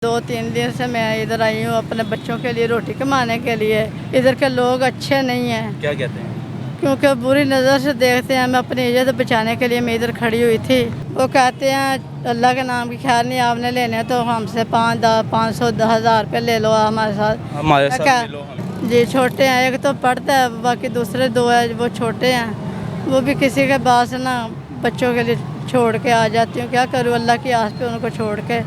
2-3 दिन से मैं इधर आई हूँ अपने बच्चों के लिए रोटी कमाने के लिए। इधर के लोग अच्छे नहीं हैं। क्या कहते हैं? क्योंकि बुरी नज़र से देखते हैं। मैं अपनी इज्जत बचाने के लिए मैं इधर खड़ी हुई थी। वो कहते हैं अल्लाह के नाम की खैर नहीं आपने लेने तो हमसे 500-1000 रुपये ले लो हमारे साथ मिलो हमें। जी छोटे हैं, एक तो पढ़ता है, बाकी दूसरे 2 है वो छोटे हैं। वो भी किसी के पास ना बच्चों के लिए छोड़ के आ जाती हूँ। क्या करूँ, अल्लाह की आस पे उनको छोड़ के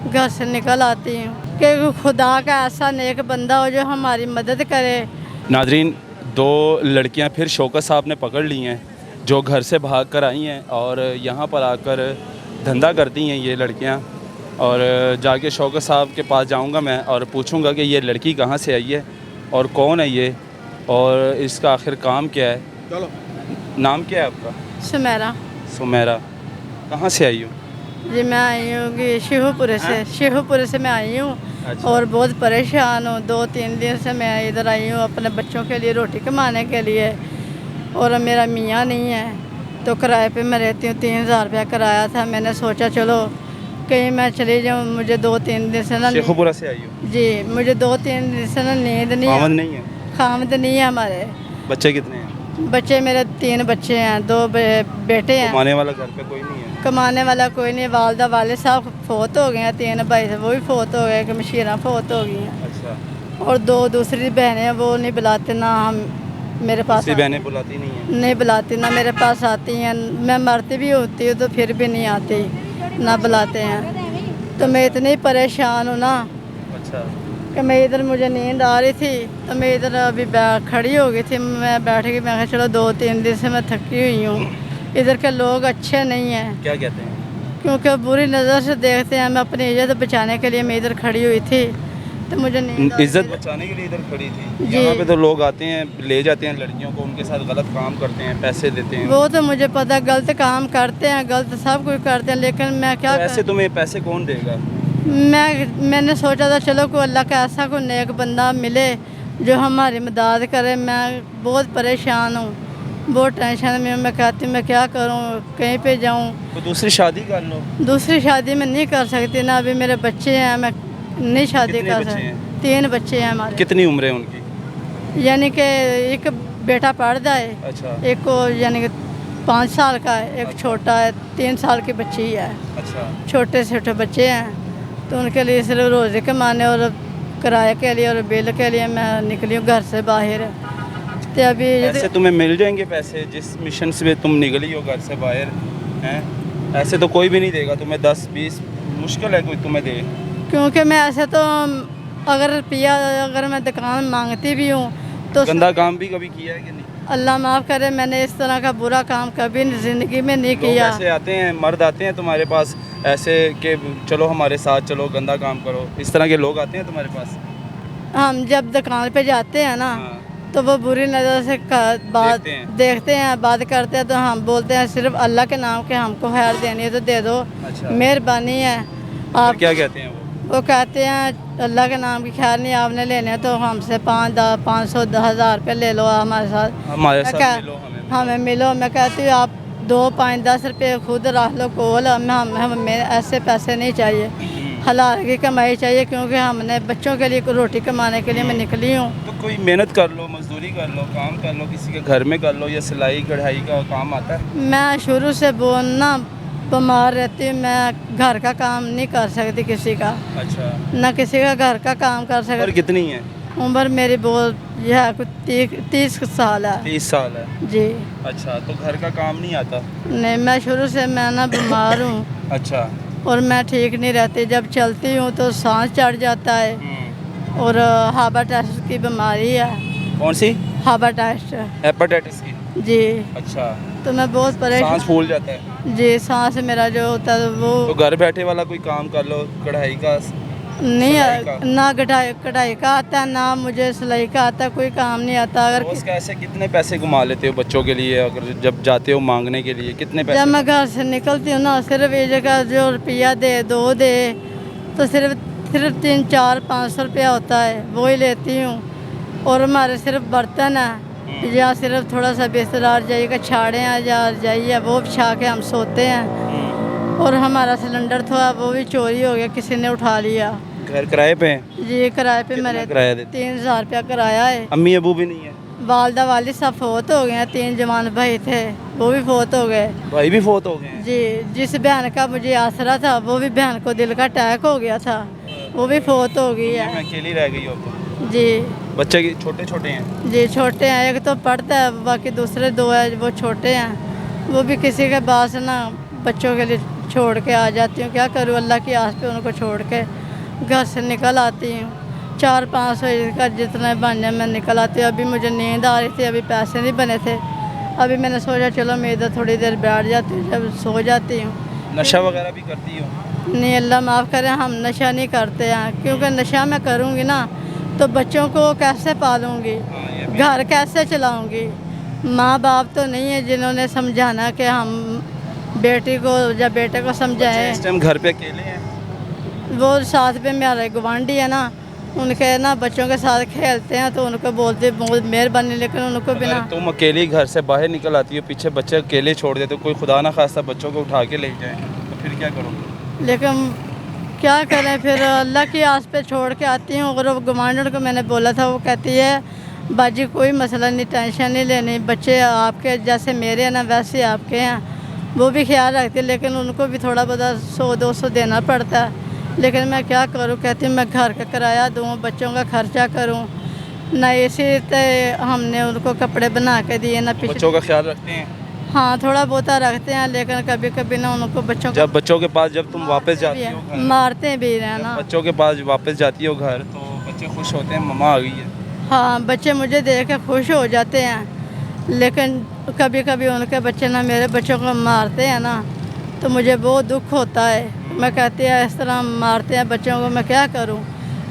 घर से निकल आती हूँ कि खुदा का ऐसा नेक बंदा हो जो हमारी मदद करे। नाजरीन, 2 लड़कियां फिर शौकत साहब ने पकड़ ली हैं जो घर से भाग कर आई हैं और यहाँ पर आकर धंधा करती हैं ये लड़कियां। और जाके शौकत साहब के पास जाऊंगा मैं और पूछूंगा कि ये लड़की कहाँ से आई है और कौन है ये और इसका आखिर काम क्या है। चलो, नाम क्या है आपका? सुमेरा। सुमेरा। कहाँ से आई हो? जी मैं आई हूँ कि शिवपुरे से मैं आई हूँ। अच्छा। और बहुत परेशान हूँ। 2-3 दिन से मैं इधर आई हूँ अपने बच्चों के लिए रोटी कमाने के लिए। और मेरा मियाँ नहीं है तो किराए पे मैं रहती हूँ। 3000 रुपया किराया था। मैंने सोचा चलो कहीं मैं चली जाऊँ। मुझे 2-3 दिन से ना शेखुपुरा से आई हो? जी मुझे 2-3 दिन से ना नींद नहीं नहीं है? खामद नहीं है हमारे। बच्चे कितने हैं? बच्चे मेरे 3 बच्चे हैं, 2 बेटे हैं। कमाने वाला घर पे कोई नहीं है? कमाने वाला कोई नहीं। वालदा वाले साहब फोत हो गए हैं। 3 भाई थे वो भी फोत हो गए, कि मशीरा फोत हो गई हैं। अच्छा। और 2 दूसरी बहनें हैं वो नहीं बुलाते ना हम मेरे पास बहनें बुलाती नहीं हैं? नहीं बुलाती ना मेरे पास आती हैं। मैं मरती भी होती हूँ तो फिर भी नहीं आती ना बुलाते हैं। तो मैं इतनी परेशान हूँ ना। अच्छा। कि मैं इधर मुझे नींद आ रही थी तो मैं इधर अभी खड़ी हो गई थी। मैं बैठ गई, मैं कहा चलो 2-3 दिन से मैं थकी हुई हूँ। इधर के लोग अच्छे नहीं हैं। क्या कहते हैं? क्योंकि बुरी नज़र से देखते हैं। मैं अपनी इज्जत बचाने के लिए मैं इधर खड़ी हुई थी तो मुझे नींद इज्जत बचाने के लिए इधर खड़ी थी? जी। यहाँ पे तो लोग आते हैं, ले जाते हैं लड़कियों को, उनके साथ गलत काम करते हैं, पैसे देते हैं। वो तो मुझे पता गलत काम करते हैं, गलत सब कुछ करते हैं, लेकिन मैं क्या तो ऐसे तुम्हें पैसे कौन देगा? मैंने सोचा था चलो कोई अल्लाह का ऐसा कोई नेक बंदा मिले जो हमारी मदद करे। मैं बहुत परेशान हूँ, बहुत टेंशन में हूँ। मैं कहती हूँ मैं क्या करूँ, कहीं पे जाऊँ। तो दूसरी शादी कर लो। दूसरी शादी में नहीं कर सकती ना, अभी मेरे बच्चे हैं, मैं नहीं शादी कितने कर बच्चे सकती। हैं? 3 बच्चे हैं हमारे। कितनी उम्र है उनकी? यानी कि एक बेटा पढ़ता है। अच्छा। एक को यानी कि 5 साल का है, एक छोटा है 3 साल की बच्ची है। अच्छा। छोटे छोटे बच्चे हैं तो उनके लिए सिर्फ रोज़े कमाने और किराए के लिए और बिल के लिए मैं निकली हूँ घर से बाहर। तो अभी ऐसे तुम्हें मिल जाएंगे पैसे जिस मिशन से तुम निकली हो घर से बाहर हैं? ऐसे तो कोई भी नहीं देगा तुम्हें। 10-20 मुश्किल है कोई तुम्हें दे। क्योंकि मैं ऐसे तो अगर रुपया अगर मैं दुकान मांगती भी हूँ तो गंदा काम भी कभी किया है कि नहीं? अल्लाह माफ़ करे, मैंने इस तरह का बुरा काम कभी ज़िंदगी में नहीं किया। ऐसे आते हैं, मर्द आते हैं तुम्हारे पास ऐसे कि चलो हमारे साथ चलो, गंदा काम करो, इस तरह के लोग आते हैं तुम्हारे पास? हम जब दुकान पे जाते हैं ना हाँ। तो वो बुरी नज़र से देखते हैं, बात करते हैं तो हम बोलते हैं सिर्फ अल्लाह के नाम के हमको खैर देनी है तो दे दो। अच्छा। मेहरबानी है आप। क्या कहते हैं वो कहते हैं अल्लाह के नाम की खैर नहीं आपने लेने तो हमसे 500-1000 रुपये ले लो हमारे साथ मिलो हमें मिलो। मैं कहती हूँ आप 2-5-10 रुपये खुद रख लो कोल। हमें ऐसे पैसे नहीं चाहिए, हलाल की कमाई चाहिए। क्योंकि हमने बच्चों के लिए रोटी कमाने के लिए मैं निकली हूँ। तो कोई मेहनत कर लो, मजदूरी कर लो, काम कर लो, किसी के घर में कर लो, या सिलाई कढ़ाई का काम आता है? मैं शुरू से बोलना बीमार रहती हूँ, मैं घर का काम नहीं कर सकती किसी का। अच्छा। ना किसी का घर का काम कर सकती। उम्र कितनी है? उम्र मेरी बहुत यह है कुछ 30 साल है। 30 साल है जी। अच्छा, तो घर का काम नहीं आता? नहीं, मैं शुरू से मैं ना बीमार हूँ। अच्छा। और मैं ठीक नहीं रहती, जब चलती हूँ तो सांस चढ़ जाता है और हेपेटाइटिस की बीमारी है। कौन सी? हेपेटाइटिस की? जी। अच्छा। तो मैं बहुत परेशान। सांस फूल जाता है? जी, सांस मेरा जो होता है वो। तो घर बैठे वाला कोई काम कर लो, कढ़ाई का नहीं, ना कढ़ाई का आता है, ना मुझे सिलाई का आता, कोई काम नहीं आता। अगर कैसे कितने पैसे कमा लेते हो बच्चों के लिए? अगर जब जाते हो मांगने के लिए कितने पैसे? जब मैं घर से निकलती हूँ ना सिर्फ ये जगह जो रुपया दे 2 दे तो सिर्फ 300-400-500 रुपया होता है, वो ही लेती हूँ। और हमारे सिर्फ बर्तन है या सिर्फ थोड़ा सा बिस्तर रजाई का छाड़े हैं या रजाई है वो बिछा के हम सोते हैं। और हमारा सिलेंडर था वो भी चोरी हो गया, किसी ने उठा लिया। گھر کرائے پہ ہیں؟ جی کرائے پہ کتنا میرے کرایہ دیتے 3000 روپیہ کرایہ ہے. امی ابو بھی نہیں ہے؟ والدہ والد سب فوت ہو گئے ہیں. 3 جوان بھائی تھے وہ بھی فوت ہو گئے. بھائی بھی فوت ہو گئے ہیں؟ جی جس بہن کا مجھے آسرا تھا وہ بھی بہن کو دل کا اٹیک ہو گیا تھا, وہ بھی فوت ہو گئی دنیا ہے. میں اکیلی رہ گئی ہو تو؟ جی بچے کی چھوٹے چھوٹے ہیں؟ جی چھوٹے ہیں, ایک تو پڑھتا ہے, باقی دوسرے 2 ہیں وہ چھوٹے ہیں. وہ بھی کسی کے پاس نا بچوں کے لیے چھوڑ کے آ جاتی ہوں. کیا کروں, اللہ کی آس پہ ان کو چھوڑ کے گھر سے نکل آتی ہوں. 4-500 کا جتنے بن جائے میں نکل آتی ہوں. ابھی مجھے نیند آ رہی تھی, ابھی پیسے نہیں بنے تھے. ابھی میں نے سوچا چلو میں ادھر تھوڑی دیر بیٹھ جاتی ہوں, جب سو جاتی ہوں. نشہ وغیرہ بھی کرتی ہو؟ نہیں اللہ معاف کرے, ہم نشہ نہیں کرتے ہیں, کیونکہ نشہ میں کروں گی نا تو بچوں کو کیسے پالوں گی, گھر کیسے چلاؤں گی. ماں باپ تو نہیں ہے جنہوں نے سمجھانا کہ ہم بیٹی کو یا بیٹے کو بچے سمجھائیں. اس ٹائم گھر پہ اکیلے ہیں؟ وہ ساتھ پہ میرے گوانڈی ہے نا, ان کے نا بچوں کے ساتھ کھیلتے ہیں تو ان کو بولتے بہت مہربانی, لیکن ان کو اگر بنا تم اکیلی گھر سے باہر نکل آتی ہو, پیچھے بچے اکیلے چھوڑ دیتے, کوئی خدا نہ خواستہ بچوں کو اٹھا کے لے جائیں تو پھر کیا کرو گے؟ لیکن کیا کریں, پھر اللہ کی آس پہ چھوڑ کے آتی ہوں. اگر وہ گوانڈر کو میں نے بولا تھا, وہ کہتی ہے باجی کوئی مسئلہ نہیں, ٹینشن نہیں لینی, بچے آپ کے جیسے میرے ہیں نا ویسے آپ کے ہیں. وہ بھی خیال رکھتی ہے, لیکن ان کو بھی تھوڑا بہت 100-200 دینا پڑتا ہے. لیکن میں کیا کروں, کہتی ہوں میں گھر کا کرایہ دوں, بچوں کا خرچہ کروں. نہ اسی ہم نے ان کو کپڑے بنا کے دیے نہ بچوں کا خیال رکھتے ہیں؟ ہاں تھوڑا بہت رکھتے ہیں, لیکن کبھی کبھی نہ ان کو بچوں کو جب بچوں کے پاس جب تم واپس جاتی ہو گھر, مارتے بھی ہیں نا. بچوں کے پاس واپس جاتی ہو گھر تو بچے خوش ہوتے ہیں مما آ گئی ہے؟ ہاں بچے مجھے دیکھ کے خوش ہو جاتے ہیں, لیکن کبھی کبھی ان کے بچے نہ میرے بچوں کو مارتے ہیں نا تو مجھے بہت دکھ ہوتا ہے. میں کہتی ہوں اس طرح مارتے ہیں بچوں کو, میں کیا کروں.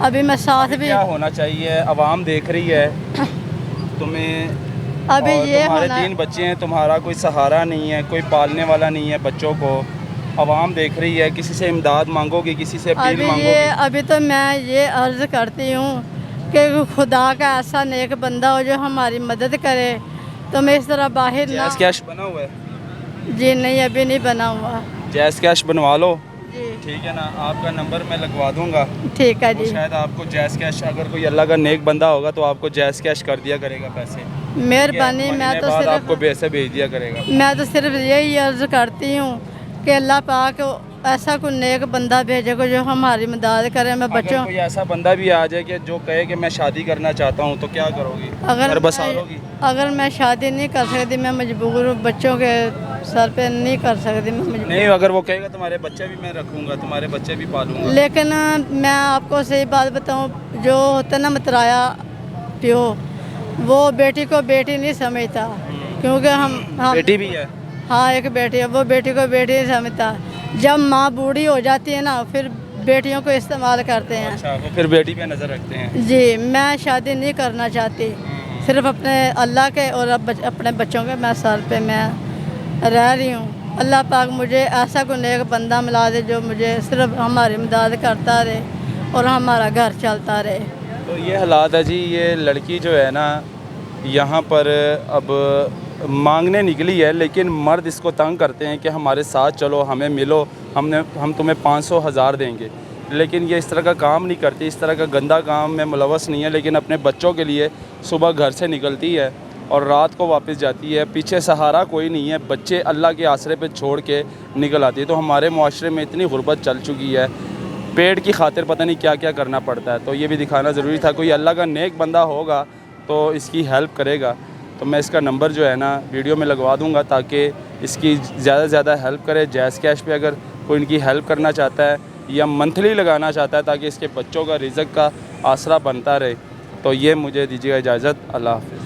ابھی میں ساتھ بھی کیا ہونا چاہیے, عوام دیکھ رہی ہے تمہیں, ابھی اور یہ تمہارے ہونا 3 بچے ہیں, تمہارا کوئی سہارا نہیں ہے, کوئی پالنے والا نہیں ہے بچوں کو. عوام دیکھ رہی ہے, کسی سے امداد مانگو گی, کسی سے اپیل مانگو گی؟ ابھی تو میں یہ عرض کرتی ہوں کہ خدا کا ایسا نیک بندہ ہو جو ہماری مدد کرے, تو میں اس طرح باہر نہ. جیز کیش بنا ہوا ہے؟ جی نہیں ابھی نہیں بنا ہوا. جیز کیش بنوا لو, جی ٹھیک ہے نا, آپ کا نمبر میں لگوا دوں گا. ٹھیک ہے وہ جی, شاید آپ کو جیز کیش, اگر کوئی اللہ کا نیک بندہ ہوگا تو آپ کو جیز کیش کر دیا کرے گا پیسے. مہربانی. میں مہینے تو بعد آپ صرف کو پیسے بھیج دیا کرے گا. میں تو صرف یہی عرض کرتی ہوں کہ اللہ پاک ایسا کوئی نیک بندہ بھیجے کو جو ہماری مدد کرے. میں اگر بچوں کوئی ایسا بندہ بھی آ جائے کہ جو کہے کہ میں شادی کرنا چاہتا ہوں تو کیا کرو گی؟ گھر بسا لو گی؟ اگر میں شادی نہیں کر سکتی, میں مجبور ہوں, بچوں کے سر پہ نہیں کر سکتی میں مجبور. نہیں, اگر وہ کہے گا تمہارے بچے بھی میں رکھوں گا, تمہارے بچے بھی پالوں گا. لیکن میں آپ کو صحیح بات بتاؤں, جو ہوتا ہے نا مترایا پیو, وہ بیٹی کو بیٹی نہیں سمجھتا, کیونکہ ہم بیٹی بھی ہے؟ ہاں ایک بیٹی ہے, وہ بیٹی کو بیٹی نہیں سمجھتا. جب ماں بوڑھی ہو جاتی ہے نا پھر بیٹیوں کو استعمال کرتے ہیں. اچھا, وہ پھر بیٹی پہ نظر رکھتے ہیں. جی میں شادی نہیں کرنا چاہتی, صرف اپنے اللہ کے اور اپنے بچوں کے میں سر پہ میں رہ رہی ہوں. اللہ پاک مجھے ایسا کوئی نیک بندہ ملا دے جو مجھے صرف ہماری مدد کرتا رہے اور ہمارا گھر چلتا رہے. تو یہ حالات ہے جی. یہ لڑکی جو ہے نا یہاں پر اب مانگنے نکلی ہے, لیکن مرد اس کو تنگ کرتے ہیں کہ ہمارے ساتھ چلو, ہمیں ملو, ہم تمہیں 500,000 دیں گے. لیکن یہ اس طرح کا کام نہیں کرتی, اس طرح کا گندا کام میں ملوث نہیں ہے, لیکن اپنے بچوں کے لیے صبح گھر سے نکلتی ہے اور رات کو واپس جاتی ہے. پیچھے سہارا کوئی نہیں ہے, بچے اللہ کے آسرے پہ چھوڑ کے نکل آتی ہے. تو ہمارے معاشرے میں اتنی غربت چل چکی ہے, پیٹ کی خاطر پتہ نہیں کیا کیا کرنا پڑتا ہے. تو یہ بھی دکھانا ضروری تھا. کوئی اللہ کا نیک بندہ ہوگا تو اس کی ہیلپ کرے گا. تو میں اس کا نمبر جو ہے نا ویڈیو میں لگوا دوں گا تاکہ اس کی زیادہ سے زیادہ ہیلپ کرے. جیز کیش پہ اگر کوئی ان کی ہیلپ کرنا چاہتا ہے یا منتھلی لگانا چاہتا ہے تاکہ اس کے بچوں کا رزق کا آسرا بنتا رہے, تو یہ مجھے دیجیے گا اجازت. اللہ حافظ.